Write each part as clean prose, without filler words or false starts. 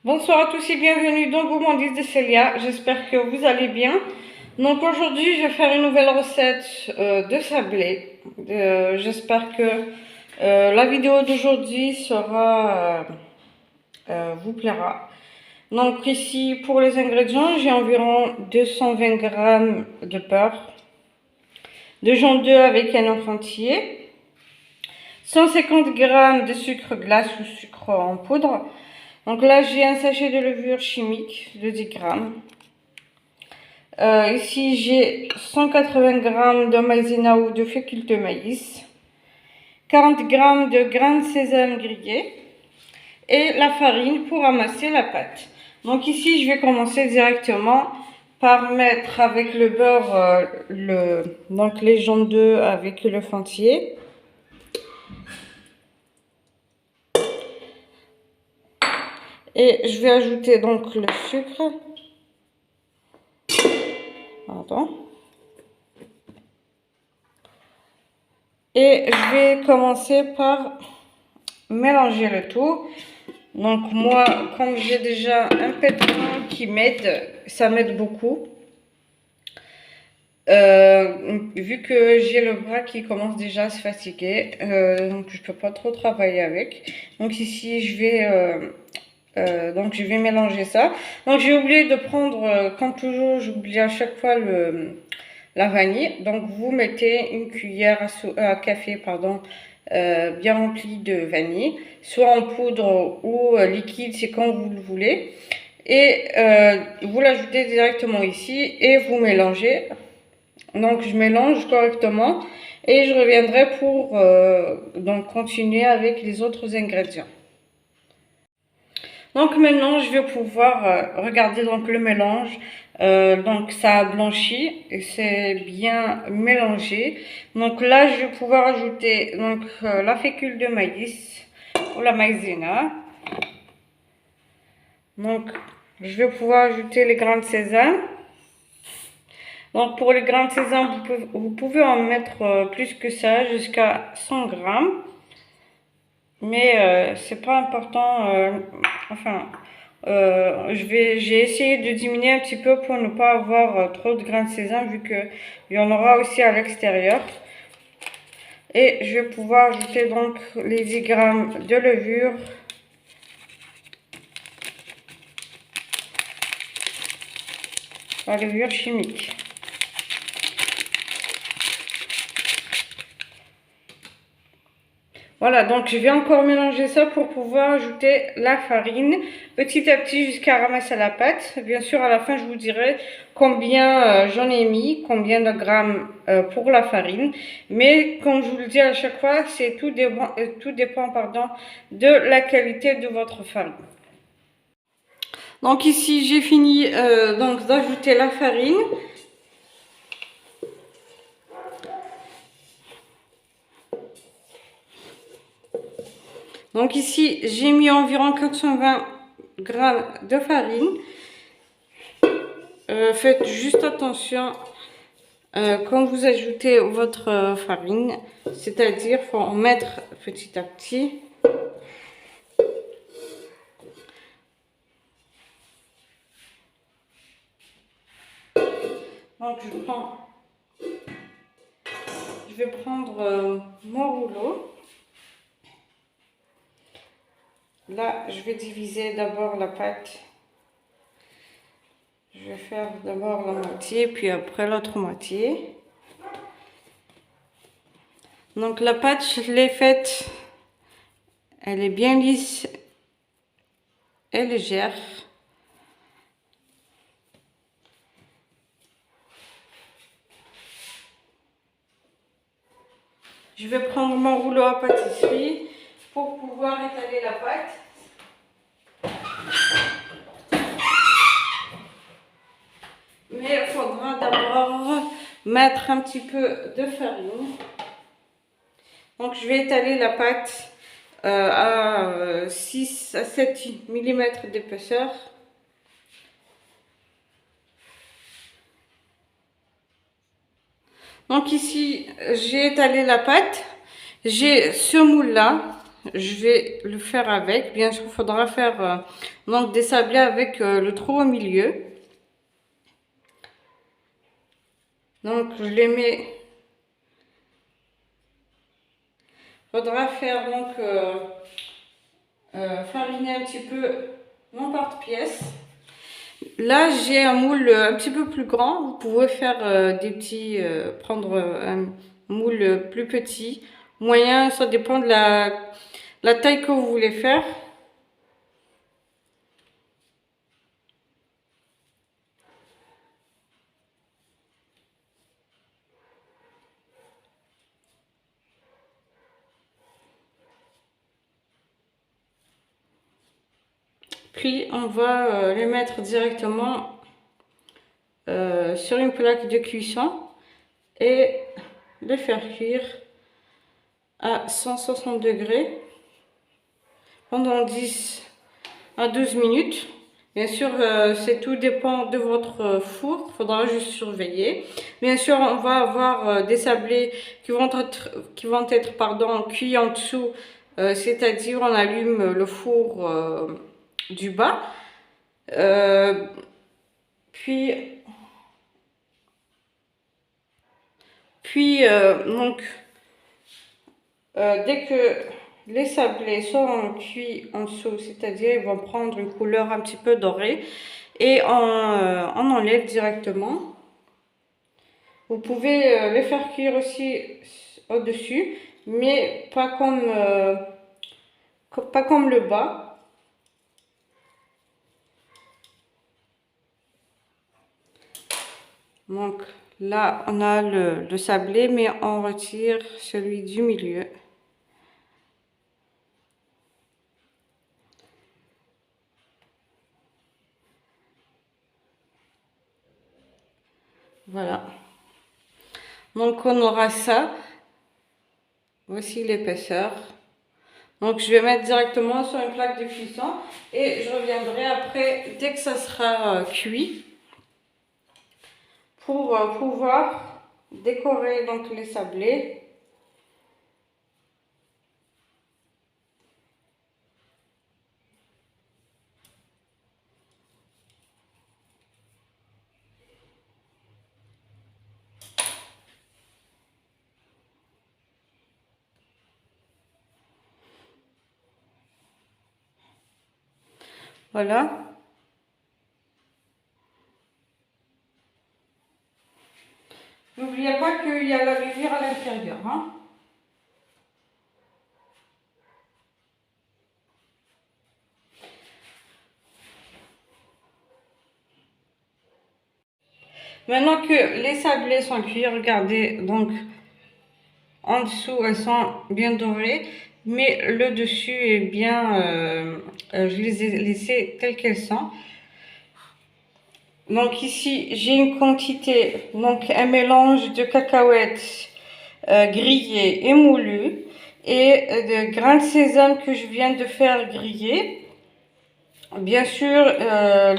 Bonsoir à tous et bienvenue dans Gourmandise de Célia, j'espère que vous allez bien. Donc aujourd'hui je vais faire une nouvelle recette de sablé. J'espère que la vidéo d'aujourd'hui vous plaira. Donc ici pour les ingrédients j'ai environ 220 g de beurre, de jaune d'œuf avec un œuf entier, 150 g de sucre glace ou sucre en poudre. Donc là, j'ai un sachet de levure chimique de 10 grammes. Ici, j'ai 180 g de maïzena ou de fécule de maïs, 40 g de grains de sésame grillés et la farine pour amasser la pâte. Donc ici, je vais commencer directement par mettre avec le beurre les jaunes d'œufs avec le entier. Et je vais ajouter donc le sucre. Pardon. Et je vais commencer par mélanger le tout. Donc moi, comme j'ai déjà un pétrin qui m'aide, ça m'aide beaucoup. Vu que j'ai le bras qui commence déjà à se fatiguer, donc je peux pas trop travailler avec. Donc ici, je vais mélanger ça. Donc j'ai oublié de prendre, comme toujours, j'oublie à chaque fois la vanille. Donc vous mettez une cuillère à café, pardon, bien remplie de vanille, soit en poudre ou liquide, c'est quand vous le voulez. Et vous l'ajoutez directement ici et vous mélangez. Donc je mélange correctement et je reviendrai pour donc continuer avec les autres ingrédients. Donc maintenant je vais pouvoir regarder donc le mélange. Donc ça a blanchi et c'est bien mélangé. Donc là je vais pouvoir ajouter donc la fécule de maïs ou la maïzena. Donc je vais pouvoir ajouter les grains de sésame. Donc pour les grains de sésame vous pouvez en mettre plus que ça, jusqu'à 100 grammes. Mais c'est pas important. J'ai essayé de diminuer un petit peu pour ne pas avoir trop de grains de sésame, vu qu'il y en aura aussi à l'extérieur. Et je vais pouvoir ajouter donc les 10 grammes de levure. La levure chimique. Voilà, donc je vais encore mélanger ça pour pouvoir ajouter la farine petit à petit jusqu'à ramasser la pâte. Bien sûr, à la fin, je vous dirai combien j'en ai mis, combien de grammes pour la farine. Mais comme je vous le dis à chaque fois, tout dépend pardon, de la qualité de votre farine. Donc ici, j'ai fini d'ajouter la farine. Donc ici, j'ai mis environ 420 grammes de farine. Faites juste attention quand vous ajoutez votre farine, c'est-à-dire faut en mettre petit à petit. Donc je vais prendre mon rouleau. Là, je vais diviser d'abord la pâte. Je vais faire d'abord la moitié, puis après l'autre moitié. Donc la pâte, je l'ai faite, elle est bien lisse et légère. Je vais prendre mon rouleau à pâtisserie pour pouvoir étaler la pâte. Mais il faudra d'abord mettre un petit peu de farine. Donc je vais étaler la pâte à 6 à 7 mm d'épaisseur. Donc ici, j'ai étalé la pâte. J'ai ce moule là. je vais le faire avec. Bien sûr, il faudra faire donc des sablés avec le trou au milieu. Donc je les mets. Il faudra faire donc fariner un petit peu mon porte-pièce. Là, j'ai un moule un petit peu plus grand. Vous pouvez faire des petits, prendre un moule plus petit, moyen, ça dépend de la taille que vous voulez faire. Puis on va les mettre directement sur une plaque de cuisson et les faire cuire à 160 degrés pendant 10 à 12 minutes. Bien sûr, c'est tout dépend de votre four, il faudra juste surveiller. Bien sûr, on va avoir des sablés qui vont être pardon, cuits en dessous, c'est-à-dire on allume le four du bas. Puis, donc, dès que les sablés sont cuits en dessous, c'est-à-dire ils vont prendre une couleur un petit peu dorée, et on enlève directement. Vous pouvez les faire cuire aussi au-dessus, mais pas comme le bas. Donc là, on a le sablé, mais on retire celui du milieu. Voilà. Donc on aura ça. Voici l'épaisseur. Donc je vais mettre directement sur une plaque de cuisson et je reviendrai après dès que ça sera cuit pour pouvoir décorer donc les sablés. Voilà. N'oubliez pas qu'il y a la levure à l'intérieur, hein. Maintenant que les sablés sont cuits, regardez, donc en dessous elles sont bien dorées, mais le dessus est bien, je les ai laissées telles qu'elles sont. Donc ici j'ai une quantité, donc un mélange de cacahuètes grillées et moulues et de grains de sésame que je viens de faire griller. Bien sûr,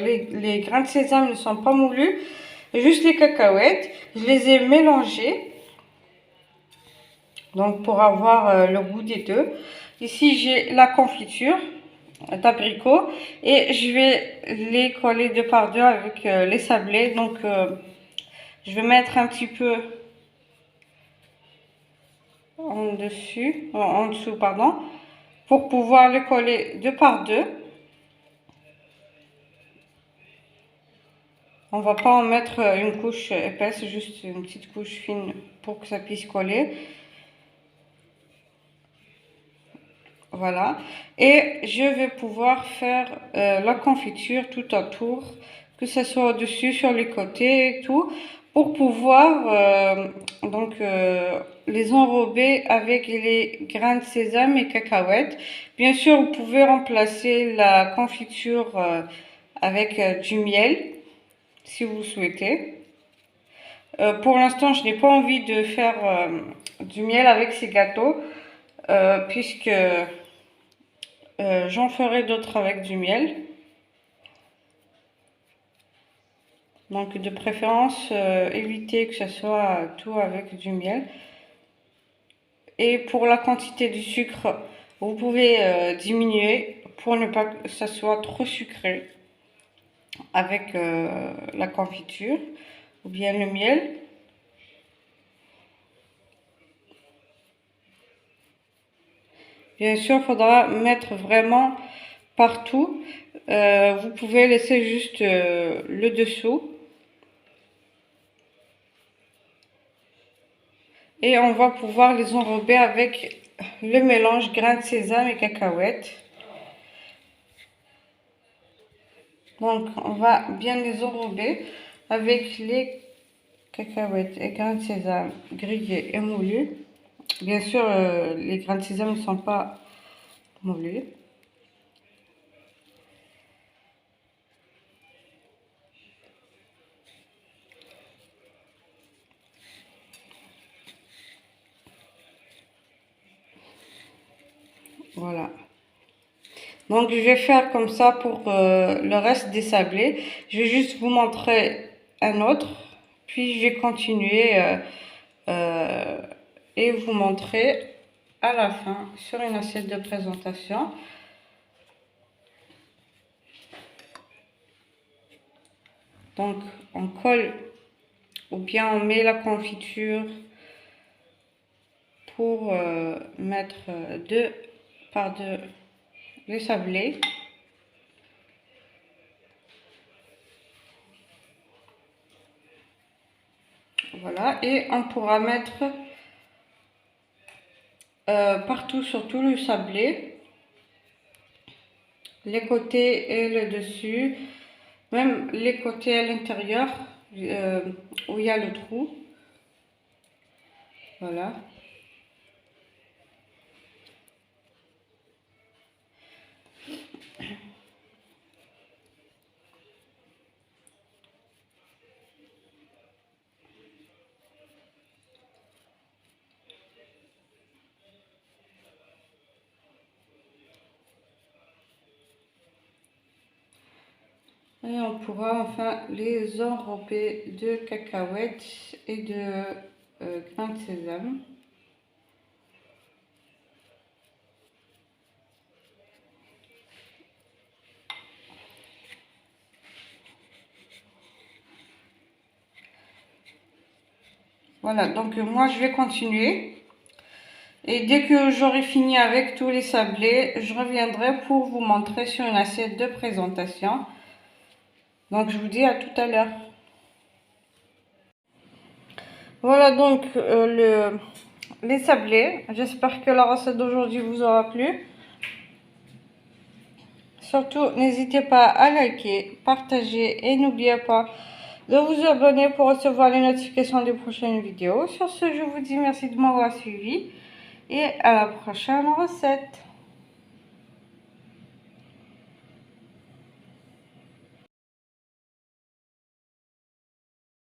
les grains de sésame ne sont pas moulus, juste les cacahuètes. Je les ai mélangés, donc pour avoir le goût des deux. Ici, j'ai la confiture d'abricot et je vais les coller deux par deux avec les sablés. Donc, je vais mettre un petit peu en dessous, pardon, pour pouvoir les coller deux par deux. On va pas en mettre une couche épaisse, juste une petite couche fine pour que ça puisse coller. Voilà. Et je vais pouvoir faire la confiture tout autour, que ce soit au-dessus, sur les côtés et tout, pour pouvoir les enrober avec les grains de sésame et cacahuètes. Bien sûr, vous pouvez remplacer la confiture avec du miel, si vous souhaitez. Pour l'instant, je n'ai pas envie de faire du miel avec ces gâteaux, puisque j'en ferai d'autres avec du miel. Donc de préférence, éviter que ce soit tout avec du miel. Et pour la quantité du sucre, Vous pouvez diminuer pour ne pas que ça soit trop sucré avec la confiture ou bien le miel. Bien sûr, il faudra mettre vraiment partout. Vous pouvez laisser juste le dessous. Et on va pouvoir les enrober avec le mélange grains de sésame et cacahuètes. Donc, on va bien les enrober avec les cacahuètes et grains de sésame grillés et moulus. Bien sûr, les grains de sésame ne sont pas moulus. Voilà. Donc, je vais faire comme ça pour le reste des sablés. Je vais juste vous montrer un autre. Puis, je vais continuer et vous montrer à la fin sur une assiette de présentation. Donc, on colle ou bien on met la confiture pour mettre deux par deux les sablés. Voilà, et on pourra mettre partout sur tout le sablé, les côtés et le dessus, même les côtés à l'intérieur où il y a le trou. Voilà. Et on pourra enfin les enrober de cacahuètes et de grains de sésame. Voilà, donc moi je vais continuer. Et dès que j'aurai fini avec tous les sablés, je reviendrai pour vous montrer sur une assiette de présentation. Donc je vous dis à tout à l'heure. Voilà donc les sablés. J'espère que la recette d'aujourd'hui vous aura plu. Surtout, n'hésitez pas à liker, partager et n'oubliez pas de vous abonner pour recevoir les notifications des prochaines vidéos. Sur ce, je vous dis merci de m'avoir suivi et à la prochaine recette.